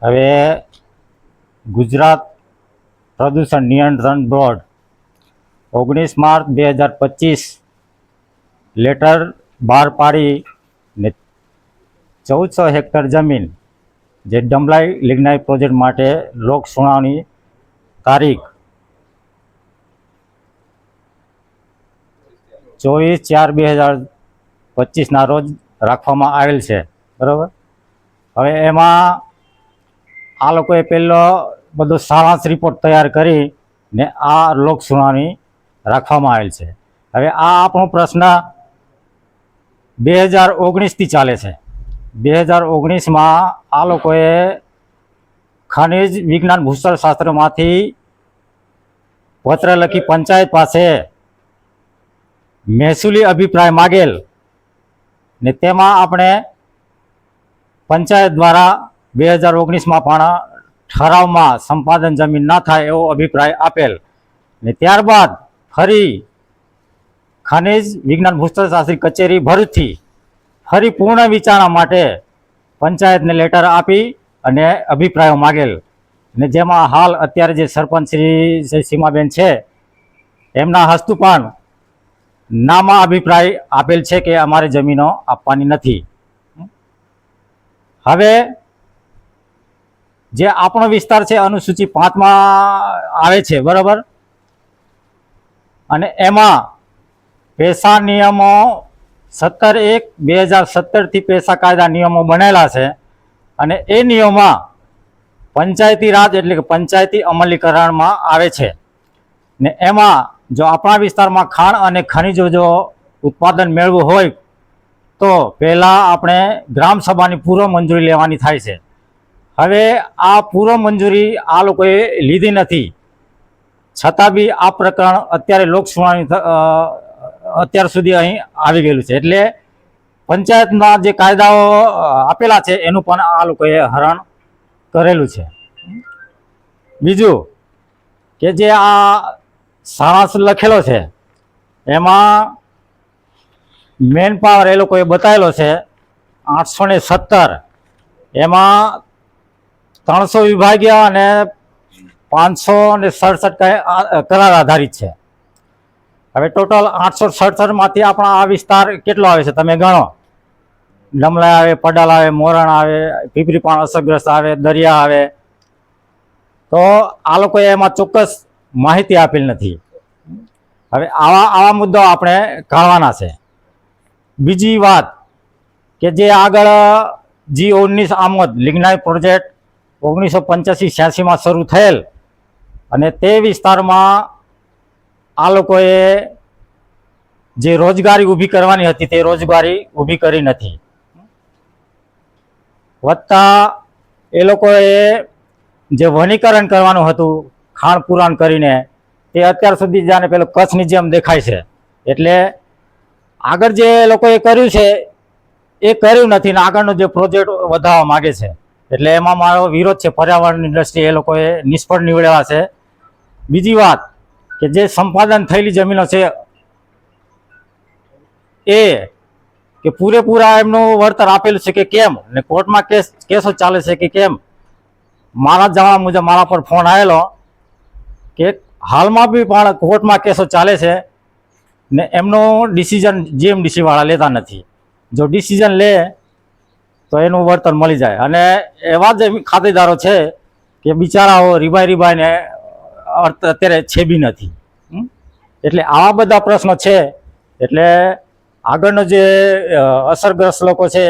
હવે ગુજરાત પ્રદૂષણ નિયંત્રણ બોર્ડ 19 માર્ચ 2025 લેટર બહાર પાડી ને 1400 હેક્ટર જમીન જે ડમલાઈ લિગ્નાઇટ પ્રોજેક્ટ માટે લોક સુનાવણી તારીખ 24/4/2025 રોજ રાખવામાં આવેલ છે, બરાબર। હવે એમાં આ લોકોએ પહેલો બધો સારાંશ રિપોર્ટ તૈયાર કરીને આ લોક સુનાવણી રાખવામાં આવેલ છે। હવે આ આપણો પ્રશ્ન 2019થી ચાલે છે। 2019માં આ લોકોએ ખનિજ વિજ્ઞાન ભૂસ્તરશાસ્ત્રમાંથી પત્ર લખી પંચાયત પાસે મહેસૂલી અભિપ્રાય માગેલ ને તેમાં આપણે પંચાયત દ્વારા 2019માં પણ ઠરાવમાં સંપાદન જમીન ના થાય એવો અભિપ્રાય આપેલ ને ત્યારબાદ ફરી ખનિજ વિજ્ઞાન ભૂસ્તરશાસ્ત્રી કચેરી ભરૂચથી ફરી પૂર્ણ વિચારણા માટે પંચાયતને લેટર આપી અને અભિપ્રાયો માગેલ ને જેમાં હાલ અત્યારે જે સરપંચ શ્રી સીમાબેન છે એમના હસ્તુ પણ નામાં અભિપ્રાય આપેલ છે કે અમારે જમીનો આપવાની નથી। હવે જે આપણો વિસ્તાર છે અનુસૂચિ 5માં આવે છે, બરાબર। અને એમાં પેશા નિયમો 17/1/2017થી પેશા કાયદા નિયમો બનેલા છે અને એ નિયમોમાં પંચાયતી રાજ એટલે કે પંચાયતી અમલીકરણમાં આવે છે ને એમાં જો આપણા વિસ્તારમાં ખાણ અને ખનિજો જો ઉત્પાદન મેળવવું હોય તો પહેલાં આપણે ગ્રામ સભાની પૂર્વ મંજૂરી લેવાની થાય છે। હવે આ પૂર્વ મંજૂરી આ લોકોએ લીધી નથી, છતાં બી આ પ્રકરણ અત્યારે લોક સુનાવણી અત્યાર સુધી અહીં આવી ગયેલું છે, એટલે પંચાયતના જે કાયદાઓ આપેલા છે એનું પણ આ લોકોએ હરણ કરેલું છે। બીજું કે જે આ સારાંશ લખેલો છે એમાં મેન પાવર એ લોકોએ બતાવેલો છે 817, એમાં 300 વિભાગીય અને 567 કરાર આધારિત છે। હવે ટોટલ 867માંથી આપણા આ વિસ્તાર કેટલો આવે છે તમે ગણો। ડમલા આવે, પડાલ આવે, મોરણ આવે, પીપરીપાણ અસરગ્રસ્ત આવે, દરિયા આવે, તો આ લોકોએ એમાં ચોક્કસ માહિતી આપેલ નથી। હવે આવા મુદ્દાઓ આપણે કાઢવાના છે। બીજી વાત કે જે આગળ G19 આમોદ લિગ્નાઇટ પ્રોજેક્ટ 1985-86માં શરૂ થયેલ અને તે વિસ્તારમાં આ લોકોએ જે રોજગારી ઊભી કરવાની હતી તે રોજગારી ઊભી કરી નથી। વત્તા એ લોકોએ જે વનીકરણ કરવાનું હતું ખાણ પુરાણ કરીને તે અત્યાર સુધી જાણે પેલો કચ્છની જેમ દેખાય છે, એટલે આગળ જે લોકોએ કર્યું છે એ કર્યું નથી ને આગળનો જે પ્રોજેક્ટ વધારવા માગે છે, એટલે એમાં મારો વિરોધ છે। પર્યાવરણની દ્રષ્ટિએ એ લોકોએ નિષ્ફળ નીવડેલા છે। બીજી વાત કે જે સંપાદન થયેલી જમીનો છે એ કે પૂરેપૂરા એમનું વળતર આપેલું છે કે કેમ ને કોર્ટમાં કેસો ચાલે છે કે કેમ। મારા જાણવા મુજબ મારા પર ફોન આવેલો કે હાલમાં બી પણ કોર્ટમાં કેસો ચાલે છે ને એમનો ડિસિઝન GMDC વાળા લેતા નથી। જો ડિસિઝન લે તો એનું વળતર મળી જાય અને એવા જ ખાતેદારો છે કે બિચારાઓ રીબાઈને અત્યારે છે બી નથી। એટલે આવા બધા પ્રશ્નો છે, એટલે આગળનો જે અસરગ્રસ્ત લોકો છે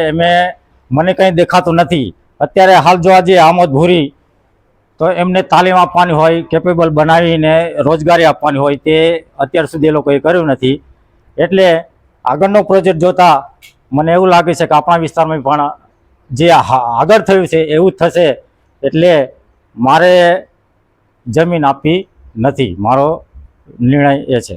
મને કંઈ દેખાતું નથી। અત્યારે હાલ જોવા જઈએ આમોદ ભૂરી તો એમને તાલીમ આપવાની હોય, કેપેબલ બનાવીને રોજગારી આપવાની હોય, તે અત્યાર સુધી એ લોકોએ કર્યું નથી। એટલે આગળનો પ્રોજેક્ટ જોતા મને એવું લાગે છે કે આપણા વિસ્તારમાં પણ જે આગળ થયું છે એવું જ થશે, એટલે મારે જમીન આપવી નથી, મારો નિર્ણય એ છે।